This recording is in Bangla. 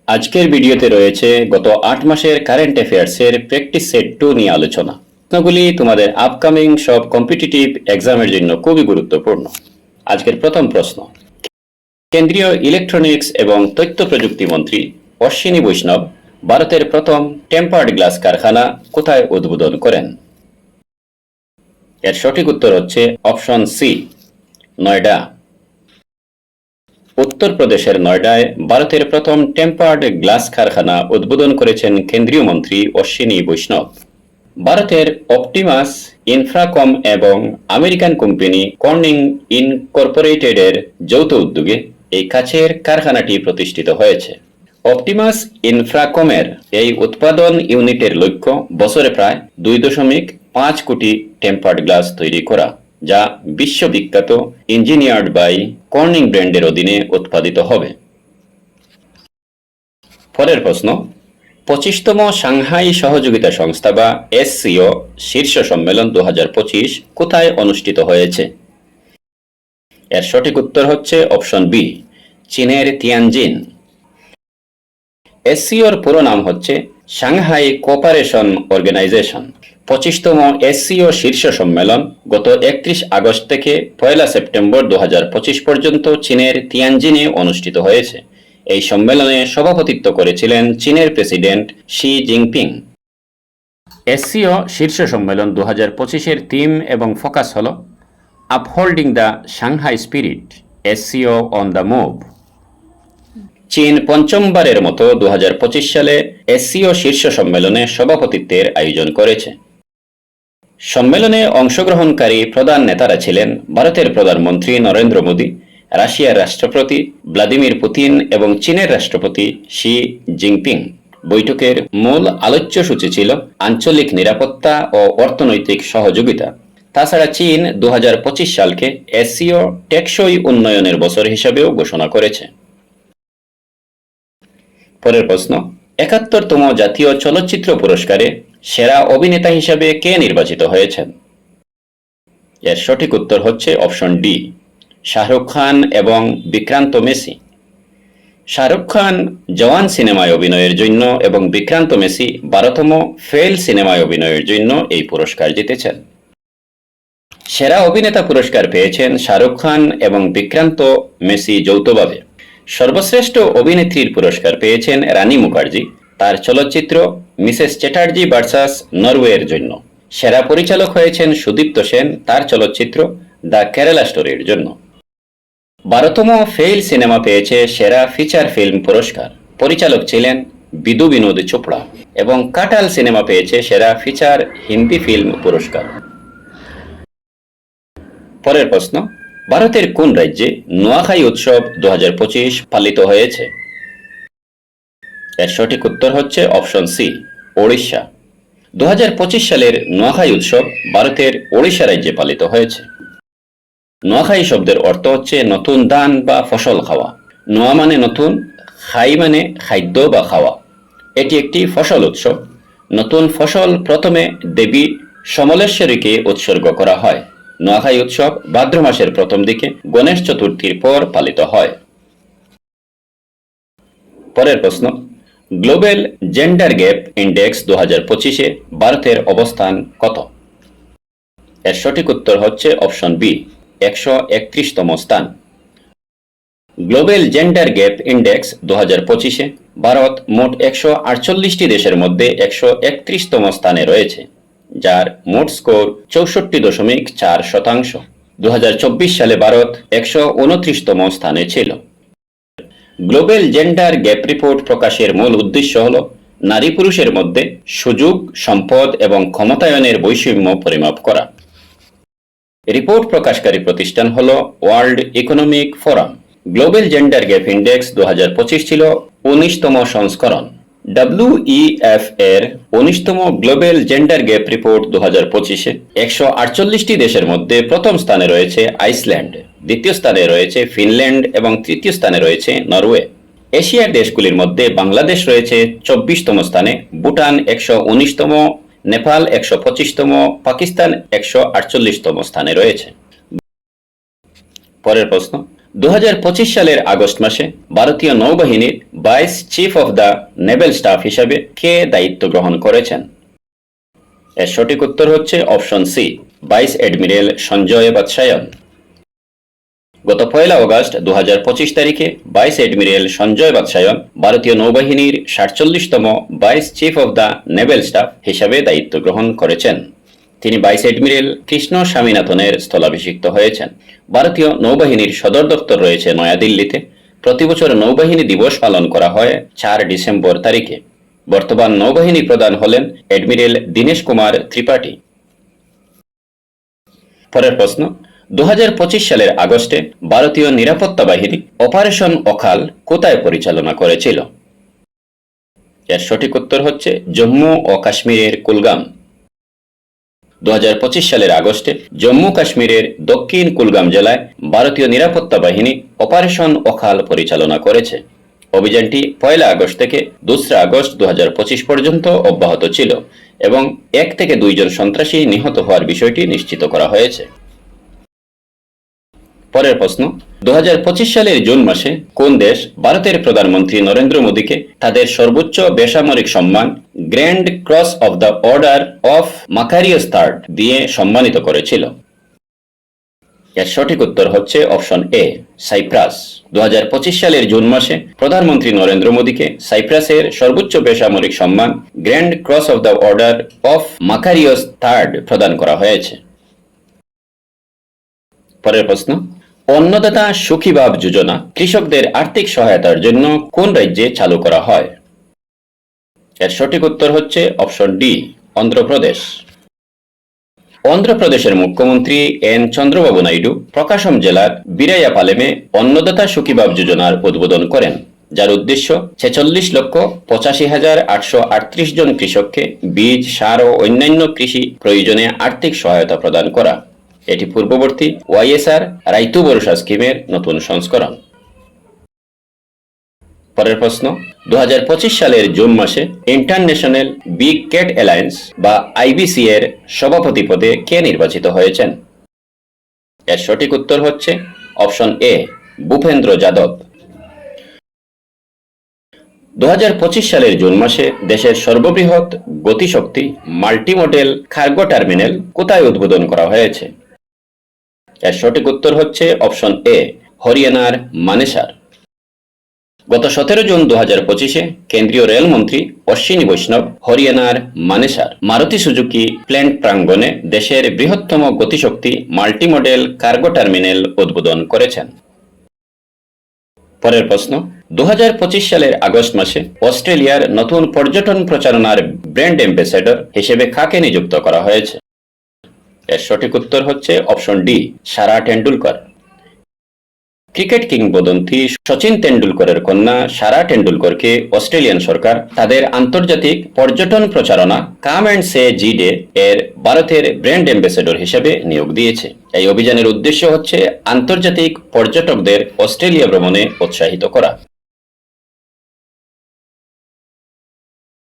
আজকের ভিডিওতে রয়েছে গত ৮ মাসের কারেন্ট অ্যাফেয়ার্সের প্র্যাকটিস সেট 2 নিয়ে আলোচনা। প্রশ্নগুলি তোমাদের আপকামিং সব কম্পিটিটিভ এক্সামের জন্য খুবই গুরুত্বপূর্ণ। আজকের প্রথম প্রশ্ন, কেন্দ্রীয় ইলেকট্রনিক্স এবং তথ্য প্রযুক্তি মন্ত্রী অশ্বিনী বৈষ্ণব ভারতের প্রথম টেম্পার্ড গ্লাস কারখানা কোথায় উদ্বোধন করেন? এর সঠিক উত্তর হচ্ছে অপশন সি, নয়ডা। উত্তরপ্রদেশের নয়ডায় ভারতের প্রথম টেম্পার্ড গ্লাস কারখানা উদ্বোধন করেছেন কেন্দ্রীয় মন্ত্রী অশ্বিনী বৈষ্ণব। ভারতের অপটিমাস ইনফ্রাকম এবং আমেরিকান কোম্পানি কর্নিং ইনকর্পোরেটেডের যৌথ উদ্যোগে এই কাচের কারখানাটি প্রতিষ্ঠিত হয়েছে। অপটিমাস ইনফ্রাকমের এই উৎপাদন ইউনিটের লক্ষ্য বছরে প্রায় 2.5 কোটি টেম্পার্ড গ্লাস তৈরি করা, যা বিশ্ববিখ্যাত ইঞ্জিনিয়ার্ড বাই কর্নিং ব্র্যান্ডের অধীনে উৎপাদিত হবে। পরের প্রশ্ন, 25তম সাংহাই সহযোগিতা সংস্থা বা SCO শীর্ষ সম্মেলন 2025 কোথায় অনুষ্ঠিত হয়েছে? এর সঠিক উত্তর হচ্ছে অপশন বি, চীনের তিয়ানজিন। SCOর পুরো নাম হচ্ছে সাংহাই কোঅপারেশন অর্গানাইজেশন। 25তম SCO শীর্ষ সম্মেলন গত 31 আগস্ট থেকে 1 সেপ্টেম্বর 2025 পর্যন্ত চীনের তিয়ানজিনে অনুষ্ঠিত হয়েছে। এই সম্মেলনে সভাপতিত্ব করেছিলেন চীনের প্রেসিডেন্ট শি জিনপিং। SCO শীর্ষ সম্মেলন 2025-এর থিম এবং ফোকাস হল upholding the Shanghai spirit, SCO on the move. চীন পঞ্চমবারের মতো 2025 সালে SCO শীর্ষ সম্মেলনে সভাপতিত্বের আয়োজন করেছে। সম্মেলনে অংশগ্রহণকারী প্রধান নেতারা ছিলেন ভারতের প্রধানমন্ত্রী নরেন্দ্র মোদী, রাশিয়ার রাষ্ট্রপতি ভ্লাদিমির পুতিন এবং চীনের রাষ্ট্রপতি শি জিনপিং। বৈঠকের মূল আলোচ্যসূচি ছিল আঞ্চলিক নিরাপত্তা ও অর্থনৈতিক সহযোগিতা। তাছাড়া চীন 2025 সালকে SCO টেকসই উন্নয়নের বছর হিসাবেও ঘোষণা করেছে। পরের প্রশ্ন, 71তম জাতীয় চলচ্চিত্র পুরস্কারে সেরা অভিনেতা হিসাবে কে নির্বাচিত হয়েছেন? এর সঠিক উত্তর হচ্ছে অপশন ডি, শাহরুখ খান এবং বিক্রান্ত মেসি। শাহরুখ খান জওয়ান সিনেমায় অভিনয়ের জন্য এবং বিক্রান্ত মেসি 12তম ফেল সিনেমায় অভিনয়ের জন্য এই পুরস্কার জিতেছেন। সেরা অভিনেতা পুরস্কার পেয়েছেন শাহরুখ খান এবং বিক্রান্ত মেসি যৌথভাবে। সর্বশ্রেষ্ঠ অভিনেত্রীর পুরস্কার পেয়েছেন রানী মুখার্জি তার চলচ্চিত্র মিসেস চ্যাটার্জি ভার্সাস নরওয়ের জন্য। সেরা পরিচালক হয়েছেন সুদীপ্ত সেন তার চলচ্চিত্র দ্য কেরালা স্টোরির জন্য। 12তম ফেইল সিনেমা পেয়েছে সেরা ফিচার ফিল্ম পুরস্কার। পরিচালক ছিলেন বিদু বিনোদ চোপড়া এবং কাটাল সিনেমা পেয়েছে সেরা ফিচার হিন্দি ফিল্ম পুরস্কার। পরের প্রশ্ন, ভারতের কোন রাজ্যে নোয়াখাই উৎসব 2025 পালিত হয়েছে? এর সঠিক উত্তর হচ্ছে অপশন সি, ওড়িশা। 2025 সালের নোয়াখাই উৎসব ভারতের ওড়িশা রাজ্যে পালিত হয়েছে। নোয়াখাই শব্দের অর্থ হচ্ছে নতুন ধান বা ফসল খাওয়া। নোয়া মানে নতুন, খাই মানে খাদ্য বা খাওয়া। এটি একটি ফসল উৎসব। নতুন ফসল প্রথমে দেবী সমলেশ্বরীকে উৎসর্গ করা হয়। নোয়াখাই উৎসব ভাদ্র মাসের প্রথম দিকে গণেশ চতুর্থীর পর পালিত হয়। পরের প্রশ্ন, গ্লোবাল জেন্ডার গ্যাপ ইন্ডেক্স 2025-এ ভারতের অবস্থান কত? এর সঠিক উত্তর হচ্ছে অপশন বি, 131তম স্থান। গ্লোবাল জেন্ডার গ্যাপ ইন্ডেক্স 2025-এ ভারত মোট 148টি দেশের মধ্যে 131তম স্থানে রয়েছে, যার মোট স্কোর 64.4%। 2024 সালে ভারত 129তম স্থানে ছিল। গ্লোবাল জেন্ডার গ্যাপ রিপোর্ট প্রকাশের মূল উদ্দেশ্য হল নারী পুরুষের মধ্যে সুযোগ, সম্পদ এবং ক্ষমতায়নের বৈষম্য পরিমাপ করা। রিপোর্ট প্রকাশকারী প্রতিষ্ঠান হল world economic forum. Global gender gap index 2025 ছিল 19তম সংস্করণ। WEF এর 19তম গ্লোবাল জেন্ডার গ্যাপ রিপোর্ট 2025-এ 148টি দেশের মধ্যে প্রথম স্থানে রয়েছে আইসল্যান্ড, দ্বিতীয় স্থানে রয়েছে ফিনল্যান্ড এবং তৃতীয় স্থানে রয়েছে নরওয়ে। এশিয়ার দেশগুলির মধ্যে বাংলাদেশ রয়েছে 24তম স্থানে, ভুটান 119তম, নেপাল 125তম, পাকিস্তান 148তম স্থানে রয়েছে। পরের প্রশ্ন, 2025 সালের আগস্ট মাসে ভারতীয় নৌবাহিনীর vice chief of the naval staff হিসাবে কে দায়িত্ব গ্রহণ করেছেন? এর সঠিক উত্তর হচ্ছে option C, vice admiral Sanjay Vatsayan. গত 1 আগস্ট 2025 তারিখে ভাইস অ্যাডমিরাল সঞ্জয় বৎসায়ন ভারতীয় নৌবাহিনীর 47তম vice chief of the naval staff হিসাবে দায়িত্ব গ্রহণ করেছেন। তিনি ভাইস অ্যাডমিরাল কৃষ্ণ স্বামীনাথনের স্থলাভিষিক্ত হয়েছেন। ভারতীয় নৌবাহিনীর সদর দপ্তর রয়েছে নয়াদিল্লিতে। প্রতি বছর নৌবাহিনী দিবস পালন করা হয় 4 ডিসেম্বর তারিখে। বর্তমান নৌবাহিনী প্রধান হলেন অ্যাডমিরাল দীনেশ কুমার ত্রিপাঠী। পরের প্রশ্ন, 2025 সালের আগস্টে ভারতীয় নিরাপত্তা বাহিনী অপারেশন অকাল কোথায় পরিচালনা করেছিল? এর সঠিক উত্তর হচ্ছে জম্মু ও কাশ্মীরের কুলগাম। 2025 সালের আগস্টে জম্মু কাশ্মীরের দক্ষিণ কুলগাম জেলায় ভারতীয় নিরাপত্তা বাহিনী অপারেশন অকাল পরিচালনা করেছে। অভিযানটি 1 আগস্ট থেকে 2 আগস্ট 2025 পর্যন্ত অব্যাহত ছিল এবং 1 থেকে 2 জন সন্ত্রাসী নিহত হওয়ার বিষয়টি নিশ্চিত করা হয়েছে। পরের প্রশ্ন, 2025 সালের জুন মাসে কোন দেশ ভারতের প্রধানমন্ত্রী নরেন্দ্র মোদীকে তাদের সর্বোচ্চ বেসামরিক সম্মান grand cross of the order of Makarios third দিয়ে সম্মানিত করেছিল? এর সঠিক উত্তর হচ্ছে অপশন এ, সাইপ্রাস। 2025 সালের জুন মাসে প্রধানমন্ত্রী নরেন্দ্র মোদীকে সাইপ্রাসের সর্বোচ্চ বেসামরিক সম্মান grand cross of the order of Makarios third প্রদান করা হয়েছে। পরের প্রশ্ন, অন্নদাতা সুখীভাব যোজনা কৃষকদের আর্থিক সহায়তার জন্য কোন রাজ্যে চালু করা হয়? এর সঠিক উত্তর হচ্ছে অপশন ডি, অন্ধ্রপ্রদেশ। অন্ধ্রপ্রদেশের মুখ্যমন্ত্রী এন চন্দ্রবাবু নাইডু প্রকাশম জেলার বীরাইয়াপালেমে অন্নদাতা সুখীভাব যোজনার উদ্বোধন করেন, যার উদ্দেশ্য 46,85,838 জন কৃষককে বীজ, সার ও অন্যান্য কৃষি প্রয়োজনে আর্থিক সহায়তা প্রদান করা। এটি পূর্ববর্তী ওয়াইএসআর রাইতু ভরসা স্কিমের নতুন সংস্করণ। পরের প্রশ্ন, 2025 সালের জুন মাসে ইন্টারন্যাশনাল বিগ ক্যাট অ্যালায়েন্স বা আইবিসি এর সভাপতি পদে কে নির্বাচিত হয়েছেন? এর সঠিক উত্তর হচ্ছে অপশন এ, ভূপেন্দ্র যাদব। 2025 সালের জুন মাসে দেশের সর্ববৃহৎ গতিশক্তি মাল্টিমডেল কার্গো টার্মিনাল কোথায় উদ্বোধন করা হয়েছে? এর সঠিক উত্তর হচ্ছে অপশন এ, হরিয়ানার মানেসার। গত 17 জুন 2025 কেন্দ্রীয় রেলমন্ত্রী অশ্বিনী বৈষ্ণব হরিয়ানার মানেসার মারুতি সুজুকি প্ল্যান্ট প্রাঙ্গণে দেশের বৃহত্তম গতিশক্তি মাল্টিমডেল কার্গো টার্মিনাল উদ্বোধন করেছেন। পরের প্রশ্ন, 2025 সালের আগস্ট মাসে অস্ট্রেলিয়ার নতুন পর্যটন প্রচারণার ব্র্যান্ড অ্যাম্বাসেডর হিসেবে কাকে নিযুক্ত করা হয়েছে? এর সঠিক উত্তর হচ্ছে অপশন ডি, সারা টেন্ডুলকর। ক্রিকেট কিংবদন্তি সচিন তেন্ডুলকরের কন্যা সারা টেন্ডুলকরকে অস্ট্রেলিয়ান সরকার তাদের আন্তর্জাতিক পর্যটন প্রচারণা কাম অ্যান্ড সে জি ডে এর ভারতের ব্র্যান্ড অ্যাম্বাসেডর হিসেবে নিয়োগ দিয়েছে। এই অভিযানের উদ্দেশ্য হচ্ছে আন্তর্জাতিক পর্যটকদের অস্ট্রেলিয়া ভ্রমণে উৎসাহিত করা।